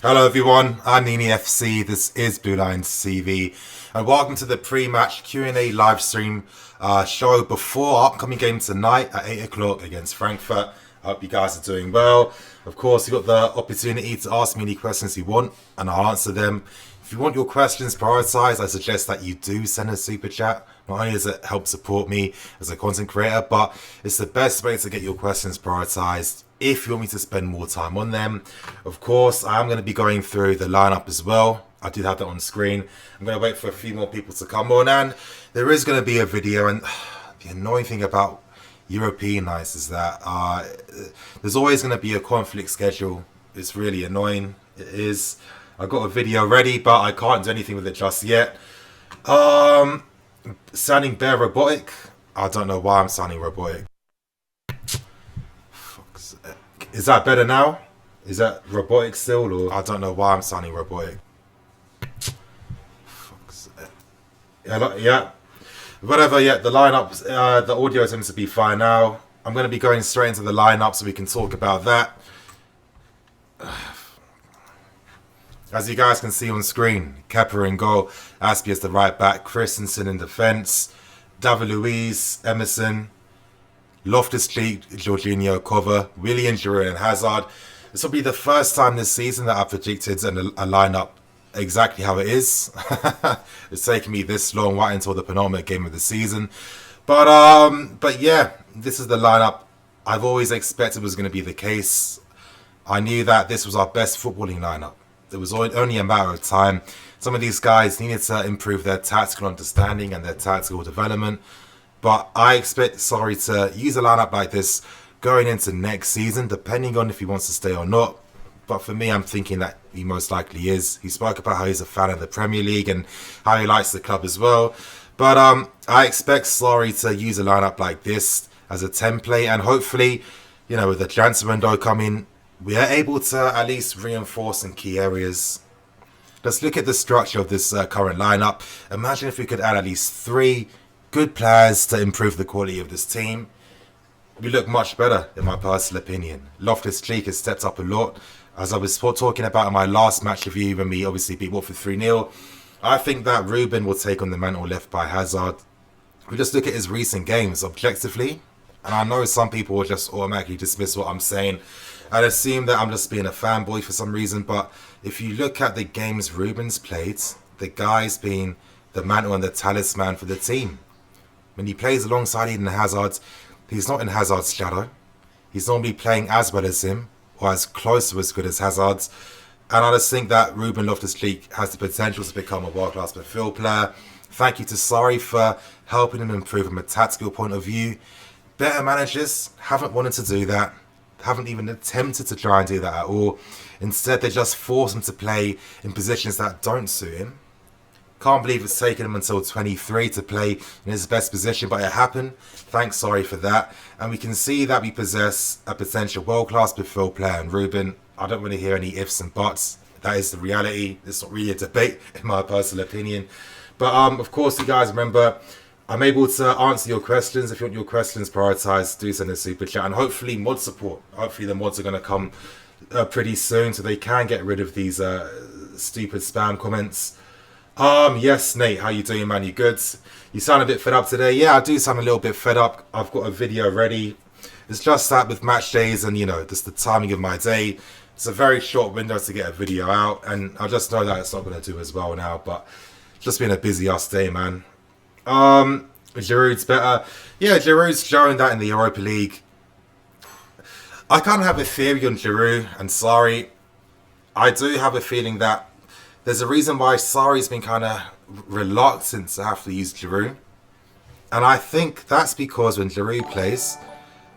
Hello everyone, I'm NiiNiiFC, this is BlueLionsTV, and welcome to the pre-match Q&A live stream show before our upcoming game tonight at 8 o'clock against Frankfurt. I hope you guys are doing well. Of course, you've got the opportunity to ask me any questions you want, and I'll answer them. If you want your questions prioritized, I suggest that you do send a super chat. Not only does it help support me as a content creator, but it's the best way to get your questions prioritized if you want me to spend more time on them. Of course, I am going to be going through the lineup as well. I did have that on screen. I'm going to wait for a few more people to come on, and there is going to be a video. And the annoying thing about European nights is that there's always going to be a conflict schedule. It's really annoying. It is. I got a video ready, but I can't do anything with it just yet. Sounding bare robotic. I don't know why I'm sounding robotic. Is that better now? Is that robotic still, or I don't know why I'm sounding robotic. Yeah. Whatever, yeah, the lineup, the audio seems to be fine now. I'm going to be going straight into the lineup so we can talk about that. As you guys can see on screen, Kepa in goal, Aspie as the right back, Christensen in defence, David Luiz, Emerson, Loftus-Cheek, Jorginho, Cover, Willian, Giroud and Hazard. This will be the first time this season that I've predicted a lineup exactly how it is. It's taken me this long, right until the penultimate game of the season. But yeah, this is the lineup I've always expected was going to be the case. I knew that this was our best footballing lineup. It was only a matter of time. Some of these guys needed to improve their tactical understanding and their tactical development. But I expect Sarri to use a lineup like this going into next season, depending on if he wants to stay or not. But for me, I'm thinking that he most likely is. He spoke about how he's a fan of the Premier League and how he likes the club as well. But I expect Sarri to use a lineup like this as a template, and hopefully, you know, with the transfer window coming, we are able to at least reinforce in key areas. Let's look at the structure of this current lineup. Imagine if we could add at least 3 good players to improve the quality of this team. We look much better, in my personal opinion. Loftus-Cheek has stepped up a lot. As I was talking about in my last match review when we obviously beat Watford 3-0, I think that Ruben will take on the mantle left by Hazard. We just look at his recent games objectively, and I know some people will just automatically dismiss what I'm saying and assume that I'm just being a fanboy for some reason, but if you look at the games Ruben's played, the guy's been the mantle and the talisman for the team. When he plays alongside Eden Hazard, he's not in Hazard's shadow. He's normally playing as well as him, or as close to as good as Hazard's. And I just think that Ruben Loftus-Cheek has the potential to become a world-class midfield player. Thank you to Sarri for helping him improve from a tactical point of view. Better managers haven't wanted to do that. Haven't even attempted to try and do that at all. Instead, they just force him to play in positions that don't suit him. Can't believe it's taken him until 23 to play in his best position, but it happened. Thanks, Sarri, for that. And we can see that we possess a potential world-class midfield player in Ruben. I don't want to hear any ifs and buts. That is the reality. It's not really a debate, in my personal opinion. But of course, you guys remember, I'm able to answer your questions. If you want your questions prioritized, do send a super chat. And hopefully mod support. Hopefully the mods are going to come pretty soon so they can get rid of these stupid spam comments. Yes, Nate, how you doing, man? You good? You sound a bit fed up today. Yeah, I do sound a little bit fed up. I've got a video ready. It's just that with match days and, you know, just the timing of my day, it's a very short window to get a video out. And I just know that it's not going to do as well now. But it's just been a busy ass day, man. Giroud's better. Yeah, Giroud's showing that in the Europa League. I kind of have a theory on Giroud and Sarri. I do have a feeling that there's a reason why Sarri's been kind of reluctant to have to use Giroud. And I think that's because when Giroud plays,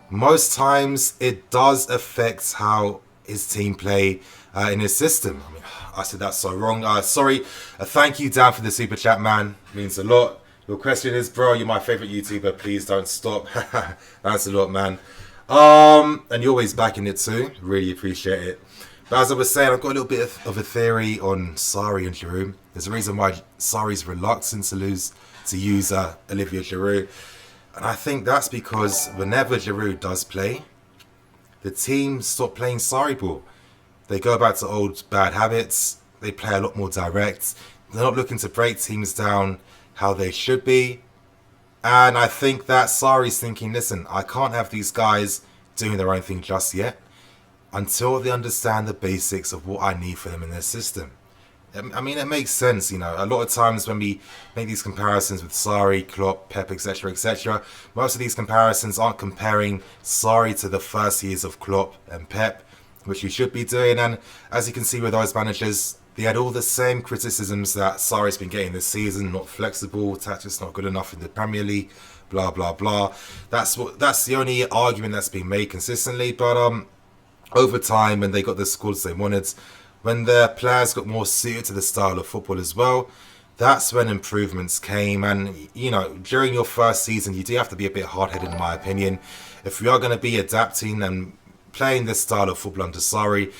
most times it does affect how his team play in his system. I mean, I said that so wrong. Sorry. Thank you, Dan, for the super chat, man. It means a lot. Your question is, bro, you're my favorite YouTuber. Please don't stop. That's a lot, man. And you're always backing it too. Really appreciate it. But as I was saying, I've got a little bit of a theory on Sarri and Giroud. There's a reason why Sarri's reluctant to use Olivier Giroud. And I think that's because whenever Giroud does play, the team stop playing Sarri ball. They go back to old bad habits. They play a lot more direct. They're not looking to break teams down how they should be. And I think that Sarri's thinking, listen, I can't have these guys doing their own thing just yet until they understand the basics of what I need for them in their system. I mean, it makes sense, you know. A lot of times when we make these comparisons with Sarri, Klopp, Pep, etc., most of these comparisons aren't comparing Sarri to the first years of Klopp and Pep, which we should be doing. And as you can see with those managers, they had all the same criticisms that Sarri's been getting this season: not flexible, tactics not good enough in the Premier League, blah blah blah. That's the only argument that's been made consistently. But over time, when they got the squads they wanted, when their players got more suited to the style of football as well, that's when improvements came. And, you know, during your first season, you do have to be a bit hard-headed, in my opinion. If we are going to be adapting and playing this style of football under Sarri,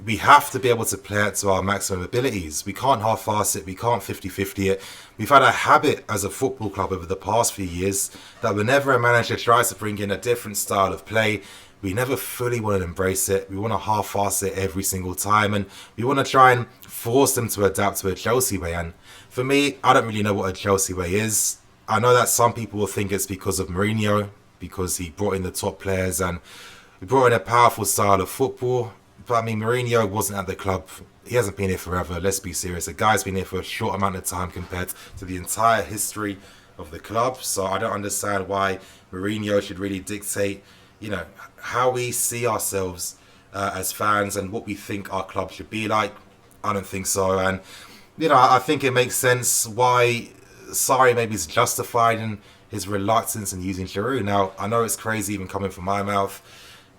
we have to be able to play it to our maximum abilities. We can't half-arse it. We can't 50-50 it. We've had a habit as a football club over the past few years that whenever a manager tries to bring in a different style of play, we never fully want to embrace it. We want to half-arse it every single time, and we want to try and force them to adapt to a Chelsea way. And for me, I don't really know what a Chelsea way is. I know that some people will think it's because of Mourinho, because he brought in the top players and he brought in a powerful style of football. But I mean, Mourinho wasn't at the club. He hasn't been here forever. Let's be serious. The guy's been here for a short amount of time compared to the entire history of the club. So I don't understand why Mourinho should really dictate, you know, how we see ourselves as fans and what we think our club should be like. I don't think so. And, you know, I think it makes sense why Sarri maybe is justified in his reluctance in using Giroud. Now, I know it's crazy even coming from my mouth.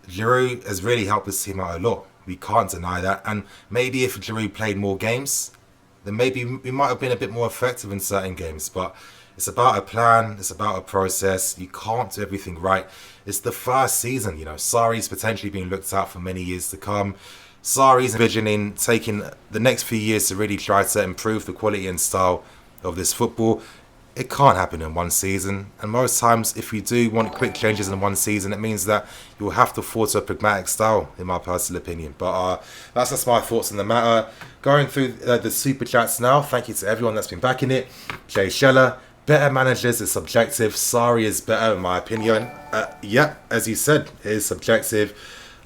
Giroud has really helped this team out a lot. We can't deny that. And maybe if Giroud played more games, then maybe we might have been a bit more effective in certain games. But it's about a plan. It's about a process. You can't do everything right. It's the first season, you know. Sarri's potentially being looked at for many years to come. Sarri's envisioning taking the next few years to really try to improve the quality and style of this football. It can't happen in one season. And most times, if you do want quick changes in one season, it means that you'll have to fall to a pragmatic style, in my personal opinion. But that's just my thoughts on the matter. Going through the super chats now. Thank you to everyone that's been backing it. Jay Scheller. Better managers is subjective. Sarri is better, in my opinion. Yeah, as you said, it is subjective.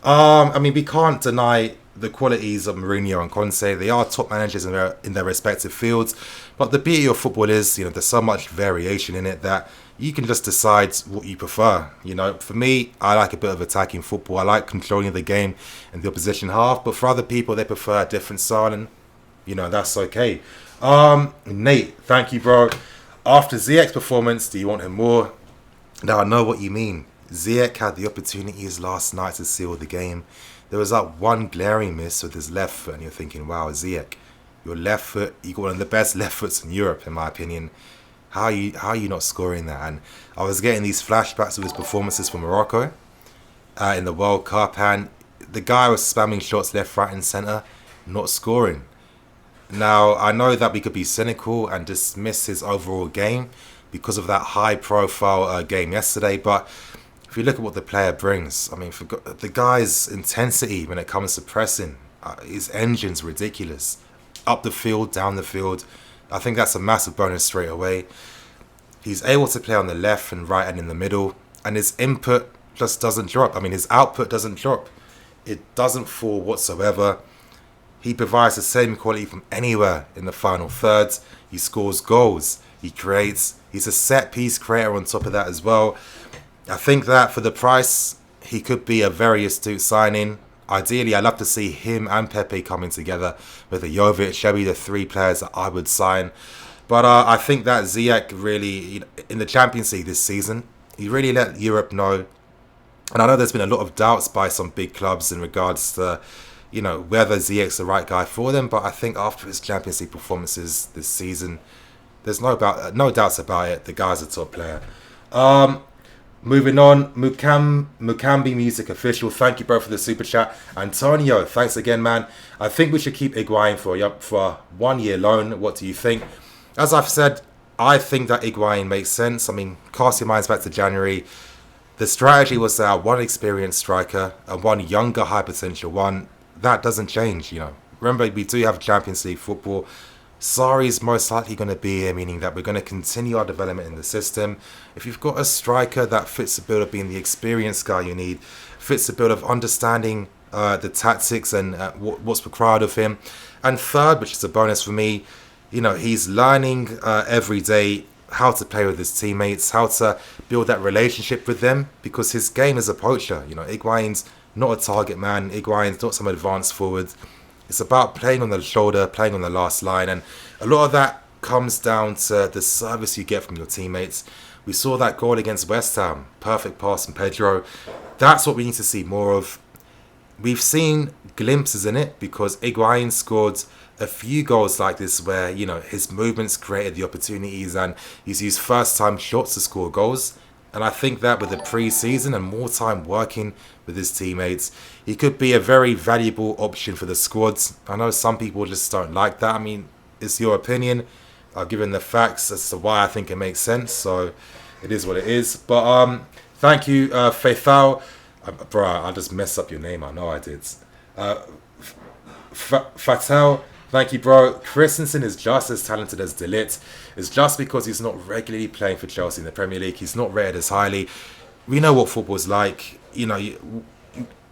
I mean, we can't deny the qualities of Mourinho and Conte. They are top managers in their respective fields. But the beauty of football is, you know, there's so much variation in it that you can just decide what you prefer. You know, for me, I like a bit of attacking football. I like controlling the game in the opposition half. But for other people, they prefer a different style, and, you know, that's okay. Nate, thank you, bro. After Ziyech's performance, do you want him more? Now, I know what you mean. Ziyech had the opportunities last night to seal the game. There was that one glaring miss with his left foot, and you're thinking, wow, Ziyech, your left foot, you got one of the best left foots in Europe, in my opinion. How are you not scoring that? And I was getting these flashbacks of his performances for Morocco in the World Cup, and the guy was spamming shots left, right, and centre, not scoring. Now, I know that we could be cynical and dismiss his overall game because of that high-profile game yesterday, but if you look at what the player brings, I mean, for the guy's intensity when it comes to pressing, his engine's ridiculous. Up the field, down the field, I think that's a massive bonus straight away. He's able to play on the left and right and in the middle, and his input just doesn't drop. I mean, his output doesn't drop. It doesn't fall whatsoever. He provides the same quality from anywhere in the final third. He scores goals. He creates. He's a set-piece creator on top of that as well. I think that for the price, he could be a very astute signing. Ideally, I'd love to see him and Pepe coming together with a Jovic, Shelby, the three players that I would sign. But I think that Ziyech really, you know, in the Champions League this season, he really let Europe know. And I know there's been a lot of doubts by some big clubs in regards to, you know, whether Ziyech's the right guy for them. But I think after his Champions League performances this season, there's no doubts about it. The guy's a top player. Moving on, Mukambi Music Official. Thank you, bro, for the super chat. Antonio, thanks again, man. I think we should keep Higuain for a 1 year loan. What do you think? As I've said, I think that Higuain makes sense. I mean, cast your minds back to January. The strategy was to have one experienced striker and one younger high potential one. that doesn't change, you know. Remember, we do have Champions League football. Sarri's most likely going to be here, meaning that we're going to continue our development in the system. If you've got a striker that fits the bill of being the experienced guy you need, fits the bill of understanding the tactics and what's required of him. And third, which is a bonus for me, you know, he's learning every day how to play with his teammates, how to build that relationship with them, because his game is a poacher. You know, Higuain's not a target man. Higuain's not some advanced forward. It's about playing on the shoulder, playing on the last line, and a lot of that comes down to the service you get from your teammates. We saw that goal against West Ham, perfect pass from Pedro. That's what we need to see more of. We've seen glimpses in it because Higuain scored a few goals like this where, you know, his movements created the opportunities and he's used first-time shots to score goals. And I think that with the pre-season and more time working with his teammates, he could be a very valuable option for the squads. I know some people just don't like that. I mean, it's your opinion. I've given the facts as to why I think it makes sense. So it is what it is. But thank you, Faithal. Bro, I just messed up your name. I know I did. Fatal. Thank you, bro. Christensen is just as talented as De Ligt. It's just because he's not regularly playing for Chelsea in the Premier League. He's not rated as highly. We know what football's like. You know,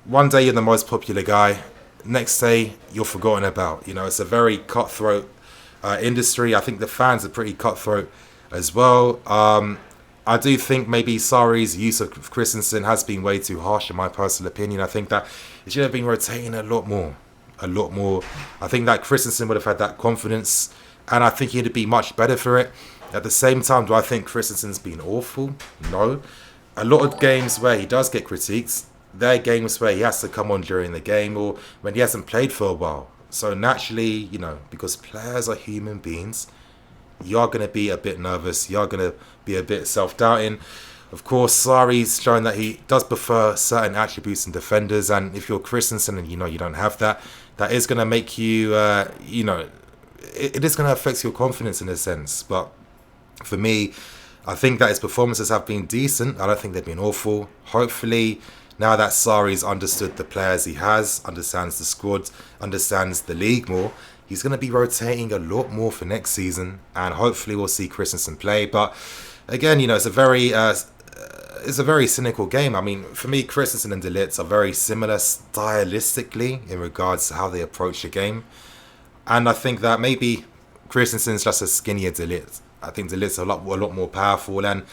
one day you're the most popular guy. Next day, you're forgotten about. You know, it's a very cutthroat industry. I think the fans are pretty cutthroat as well. I do think maybe Sarri's use of Christensen has been way too harsh, in my personal opinion. I think that it should have been rotating a lot more. I think that Christensen would have had that confidence, and I think he'd be much better for it. At the same time, do I think Christensen's been awful? No. A lot of games where he does get critiques, they're games where he has to come on during the game or when he hasn't played for a while. So naturally, you know, because players are human beings, you're going to be a bit nervous. You're going to be a bit self-doubting. Of course, Sarri's shown that he does prefer certain attributes in defenders, and if you're Christensen and you know you don't have that, that is going to make you, you know, it is going to affect your confidence in a sense. But for me, I think that his performances have been decent. I don't think they've been awful. Hopefully, now that Sarri's understood the players he has, understands the squad, understands the league more, he's going to be rotating a lot more for next season, and hopefully we'll see Christensen play. But again, you know, it's a very cynical game. I mean, for me, Christensen and De Ligt are very similar stylistically in regards to how they approach the game. And I think that maybe Christensen's just a skinnier De Ligt. I think De Ligt's a lot more powerful. And,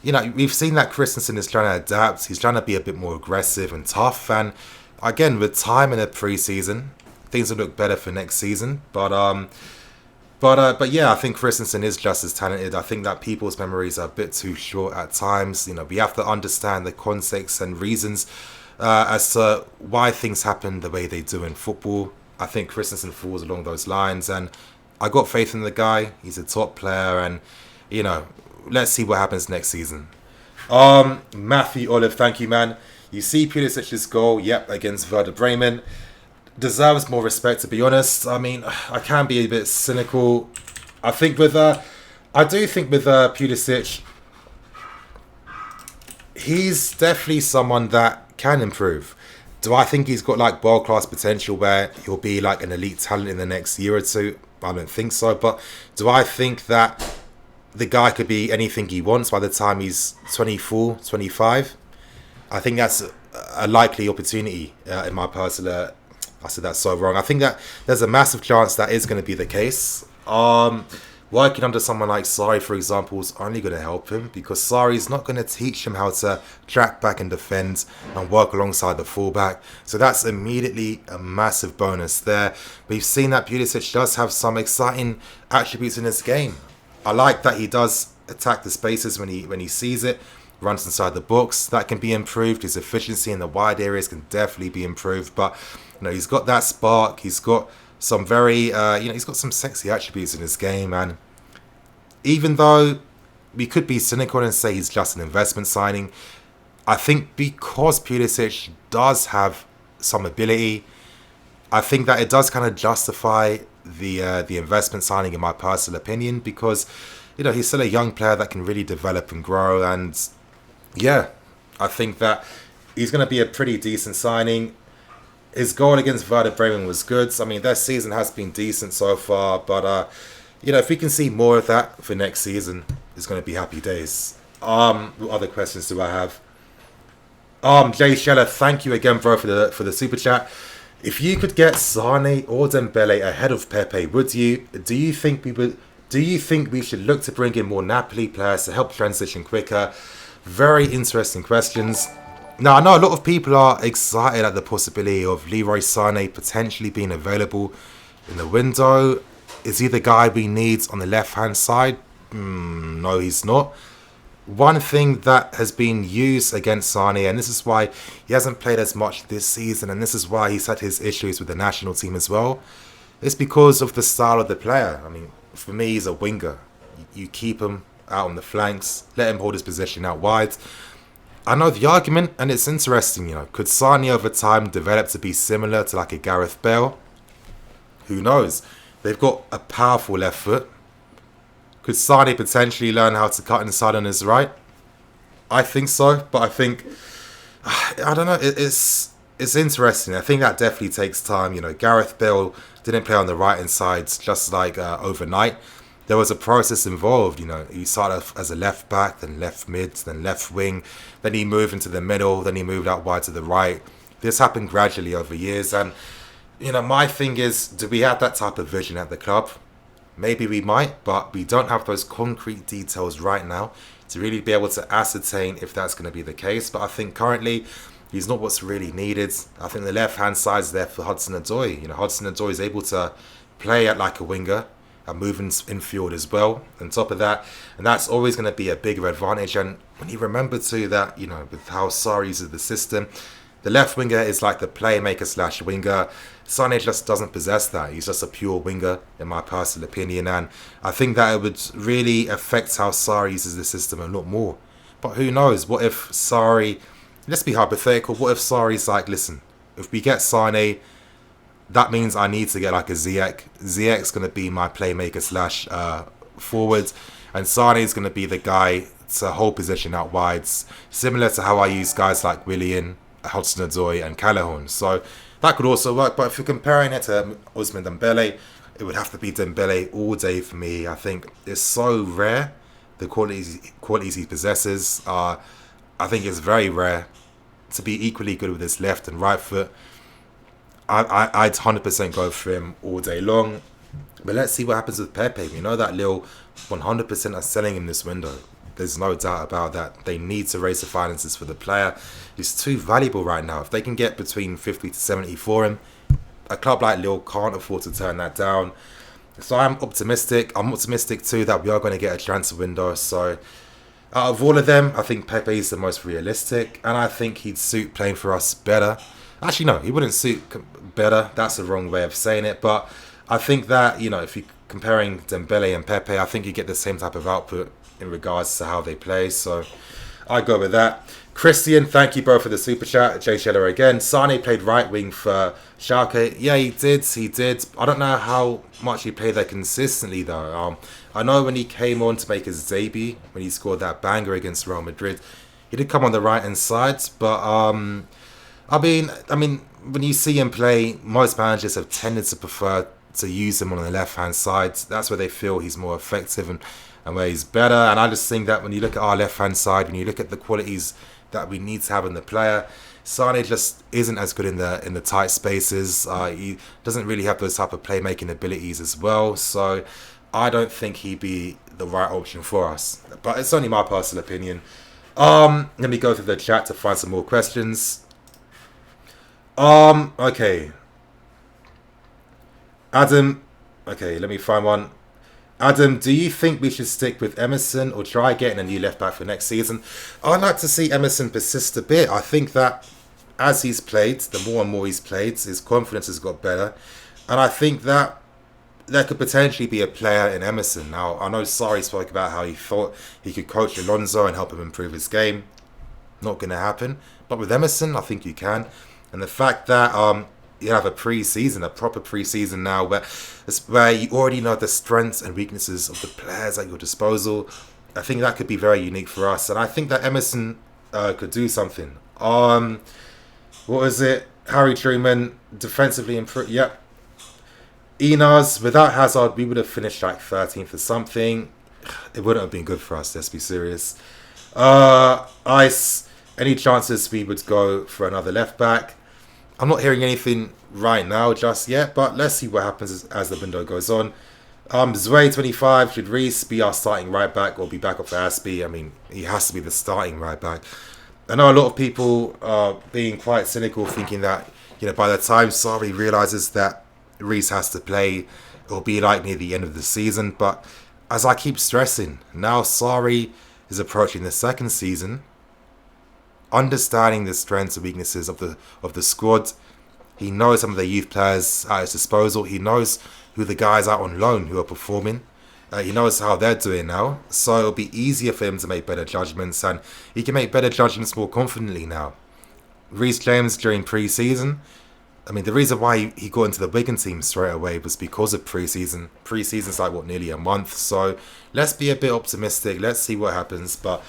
you know, we've seen that Christensen is trying to adapt. He's trying to be a bit more aggressive and tough. And again, with time in the pre-season, things will look better for next season. But yeah, I think Christensen is just as talented. I think that people's memories are a bit too short at times. You know, we have to understand the context and reasons as to why things happen the way they do in football. I think Christensen falls along those lines, and I got faith in the guy. He's a top player, and you know, let's see what happens next season. Matthew Olive, thank you, man. You see Pulisic's goal, yep, against Werder Bremen. Deserves more respect, to be honest. I mean, I can be a bit cynical. I do think with Pulisic, he's definitely someone that can improve. Do I think he's got like world-class potential where he'll be like an elite talent in the next year or two? I don't think so. But do I think that the guy could be anything he wants by the time he's 24, 25? I think that's a likely opportunity in my personal... I said that so wrong. I think that there's a massive chance that is going to be the case. Working under someone like Sarri, for example, is only going to help him because Sarri's not going to teach him how to track back and defend and work alongside the fullback. So that's immediately a massive bonus there. We've seen that Pulisic does have some exciting attributes in his game. I like that he does attack the spaces when he sees it, runs inside the box. That can be improved. His efficiency in the wide areas can definitely be improved. But you know, he's got that spark. He's got some very, he's got some sexy attributes in his game. And even though we could be cynical and say he's just an investment signing, I think because Pulisic does have some ability, I think that it does kind of justify the investment signing, in my personal opinion, because you know he's still a young player that can really develop and grow. And yeah, I think that he's going to be a pretty decent signing. His goal against Werder Bremen was good. I mean, their season has been decent so far, but you know, if we can see more of that for next season, it's going to be happy days. What other questions do I have? Jay Scheller, thank you again, bro, for the super chat. If you could get Sane or Dembele ahead of Pepe, would you? Do you think we should look to bring in more Napoli players to help transition quicker? Very interesting questions. Now, I know a lot of people are excited at the possibility of Leroy Sane potentially being available in the window. Is he the guy we need on the left-hand side? No, he's not. One thing that has been used against Sane, and this is why he hasn't played as much this season, and this is why he's had his issues with the national team as well, is because of the style of the player. I mean, for me, he's a winger. You keep him out on the flanks, let him hold his position out wide. I know the argument, and it's interesting, you know, could Sane over time develop to be similar to like a Gareth Bale? Who knows? They've got a powerful left foot. Could Sane potentially learn how to cut inside on his right? I think so, but I think, I don't know, it's interesting. I think that definitely takes time. You know, Gareth Bale didn't play on the right-hand side just like overnight. There was a process involved, you know. He started off as a left back, then left mid, then left wing. Then he moved into the middle, then he moved out wide to the right. This happened gradually over years. And, you know, my thing is, do we have that type of vision at the club? Maybe we might, but we don't have those concrete details right now to really be able to ascertain if that's going to be the case. But I think currently he's not what's really needed. I think the left-hand side is there for Hudson-Odoi. You know, Hudson-Odoi is able to play at like a winger and move in field as well. On top of that, and that's always going to be a bigger advantage. And when you remember too that, you know, with how Sarri uses the system, the left winger is like the playmaker slash winger. Sane just doesn't possess that. He's just a pure winger, in my personal opinion. And I think that it would really affect how Sarri uses the system a lot more. But who knows? What if Sarri, let's be hypothetical, what if Sarri's like, listen, if we get Sane, that means I need to get like a Ziyech. Ziyech's going to be my playmaker slash forward. And Sane is going to be the guy to hold position out wide. Similar to how I use guys like Willian, Hudson-Odoi and Callejón. So that could also work, but if you're comparing it to Ousmane Dembele, it would have to be Dembele all day for me. I think it's so rare, the qualities he possesses. I think it's very rare to be equally good with his left and right foot. I'd 100% go for him all day long. But let's see what happens with Pepe. We know that Lille 100% are selling him this window. There's no doubt about that. They need to raise the finances for the player. He's too valuable right now. If they can get between 50 to 70 for him, a club like Lille can't afford to turn that down. So I'm optimistic. I'm optimistic too that we are going to get a transfer window. So out of all of them, I think Pepe is the most realistic. And I think he'd suit playing for us better. Actually, no, he wouldn't suit better. That's the wrong way of saying it. But I think that, you know, if you're comparing Dembele and Pepe, I think you get the same type of output in regards to how they play. So I go with that. Christian, thank you, bro, for the super chat. Jay Scheller again. Sane played right wing for Schalke. Yeah, he did. I don't know how much he played there consistently, though. I know when he came on to make his debut, when he scored that banger against Real Madrid, he did come on the right-hand side. But, I mean, when you see him play, most managers have tended to prefer to use him on the left-hand side. That's where they feel he's more effective and where he's better. And I just think that when you look at our left-hand side, when you look at the qualities that we need to have in the player, Sane just isn't as good in the tight spaces. He doesn't really have those type of playmaking abilities as well. So I don't think he'd be the right option for us. But it's only my personal opinion. Let me go through the chat to find some more questions. Okay. Adam, okay, let me find one. Adam, do you think we should stick with Emerson or try getting a new left back for next season? I'd like to see Emerson persist a bit. I think that as he's played, the more and more he's played, his confidence has got better. And I think that there could potentially be a player in Emerson. Now, I know Sarri spoke about how he thought he could coach Alonso and help him improve his game. Not going to happen. But with Emerson, I think you can. And the fact that you have a proper pre-season now where you already know the strengths and weaknesses of the players at your disposal, I think that could be very unique for us. And I think that Emerson could do something. What was it? Harry Truman, defensively improved. Yep. Inaz, without Hazard, we would have finished like 13th or something. It wouldn't have been good for us, let's be serious. Ice, any chances we would go for another left back? I'm not hearing anything right now just yet, but let's see what happens as the window goes on. Zway 25, should Reece be our starting right back or be back up for Aspie? I mean, he has to be the starting right back. I know a lot of people are being quite cynical, thinking that, you know, by the time Sarri realises that Reece has to play, it'll be like near the end of the season. But as I keep stressing, now Sarri is approaching the second season, understanding the strengths and weaknesses of the squad. He knows some of the youth players at his disposal. He knows who the guys out on loan who are performing. He knows how they're doing now. So it'll be easier for him to make better judgments, and he can make better judgments more confidently now. Reece James during pre-season, I mean, the reason why he got into the Wigan team straight away was because of pre-season. Pre-season's like, what, nearly a month. So let's be a bit optimistic. Let's see what happens. But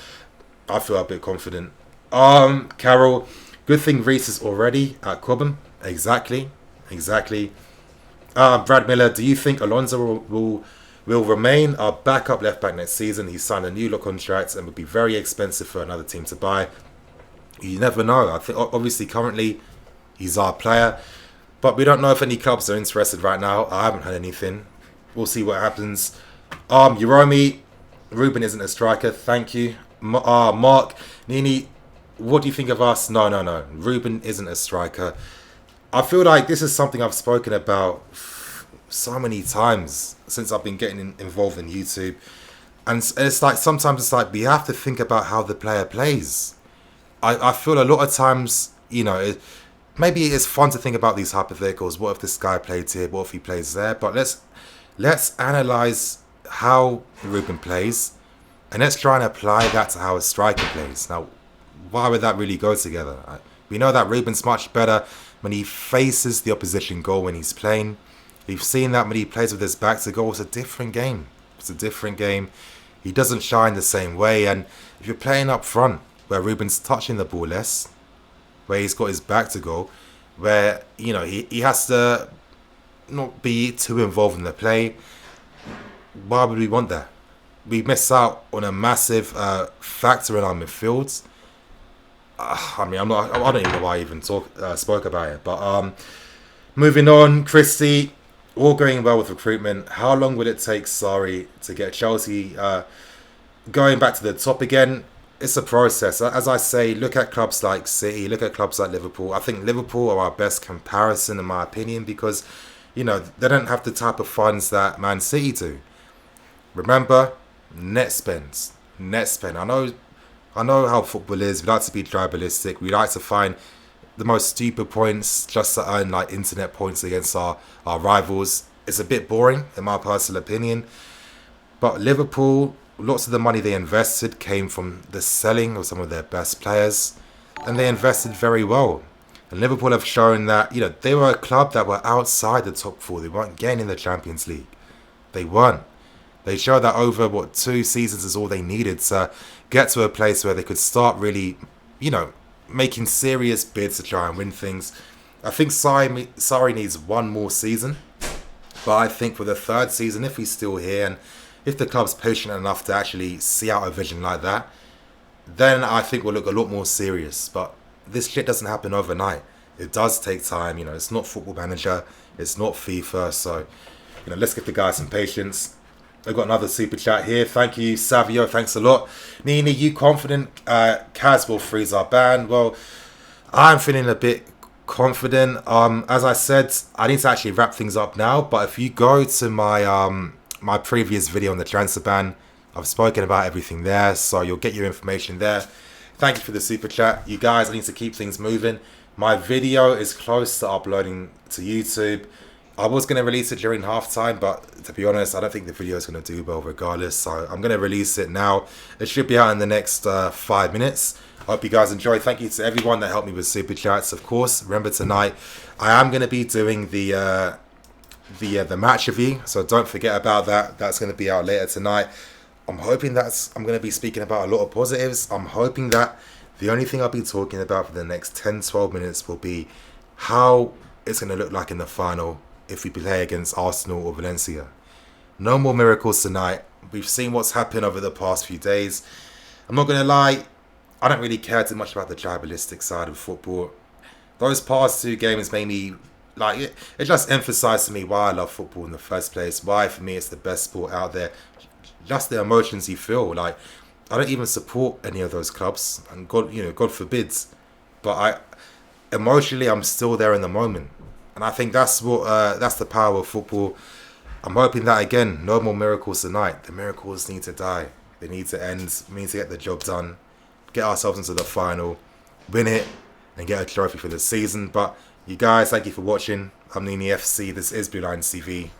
I feel a bit confident. Carol, good thing Reece is already at Cobham. Exactly. Brad Miller, do you think Alonso will remain our backup left back next season? He signed a new look contract and would be very expensive for another team to buy. You never know. I think obviously currently he's our player, but we don't know if any clubs are interested right now. I haven't heard anything. We'll see what happens. Uromi, Ruben isn't a striker. Thank you. Mark, Nini, what do you think of us? No. Ruben isn't a striker. I feel like this is something I've spoken about so many times since I've been getting involved in YouTube. And it's like, sometimes it's like we have to think about how the player plays. I feel a lot of times, you know, maybe it's fun to think about these hypotheticals. What if this guy played here? What if he plays there? But let's analyze how Ruben plays, and let's try and apply that to how a striker plays. Now, why would that really go together? We know that Ruben's much better when he faces the opposition goal when he's playing. We've seen that when he plays with his back to goal. It's a different game. He doesn't shine the same way. And if you're playing up front, where Ruben's touching the ball less, where he's got his back to goal, where, you know, he has to not be too involved in the play, why would we want that? We miss out on a massive factor in our midfield. I mean, I don't even know why I even spoke about it. But moving on, Christy, all going well with recruitment. How long will it take Sarri to get Chelsea going back to the top again? It's a process. As I say, look at clubs like City, look at clubs like Liverpool. I think Liverpool are our best comparison, in my opinion, because, you know, they don't have the type of funds that Man City do. Remember, net spends. I know how football is. We like to be tribalistic. We like to find the most stupid points just to earn like internet points against our rivals. It's a bit boring, in my personal opinion. But Liverpool, lots of the money they invested came from the selling of some of their best players, and they invested very well. And Liverpool have shown that, you know, they were a club that were outside the top four. They weren't getting in the Champions League. They weren't. They showed that over, 2 seasons is all they needed to get to a place where they could start really, you know, making serious bids to try and win things. I think Sarri needs one more season. But I think for the third season, if he's still here and if the club's patient enough to actually see out a vision like that, then I think we'll look a lot more serious. But this shit doesn't happen overnight. It does take time. You know, it's not Football Manager. It's not FIFA. So, you know, let's give the guys some patience. I've got another super chat here. Thank you, Savio. Thanks a lot. Nini, you confident Kaz will freeze our ban? Well, I'm feeling a bit confident. As I said, I need to actually wrap things up now. But if you go to my my previous video on the transfer ban, I've spoken about everything there. So you'll get your information there. Thank you for the super chat. You guys, I need to keep things moving. My video is close to uploading to YouTube. I was going to release it during halftime, but to be honest, I don't think the video is going to do well regardless. So I'm going to release it now. It should be out in the next 5 minutes. I hope you guys enjoy. Thank you to everyone that helped me with super chats. Of course, remember tonight I am going to be doing the match review, so don't forget about that. That's going to be out later tonight. I'm hoping I'm going to be speaking about a lot of positives. I'm hoping that the only thing I'll be talking about for the next 10-12 minutes will be how it's going to look like in the final if we play against Arsenal or Valencia. No more miracles tonight. We've seen what's happened over the past few days. I'm not going to lie, I don't really care too much about the tribalistic side of football. Those past 2 games made me, like, it just emphasised to me why I love football in the first place. Why, for me, it's the best sport out there. Just the emotions you feel. Like, I don't even support any of those clubs, and God forbids. But emotionally, I'm still there in the moment, and I think that's the power of football. I'm hoping that again, no more miracles tonight. The miracles need to die. They need to end. We need to get the job done, get ourselves into the final, win it, and get a trophy for the season. But you guys, thank you for watching. I'm NiiNiiFC. This is Bluelions TV.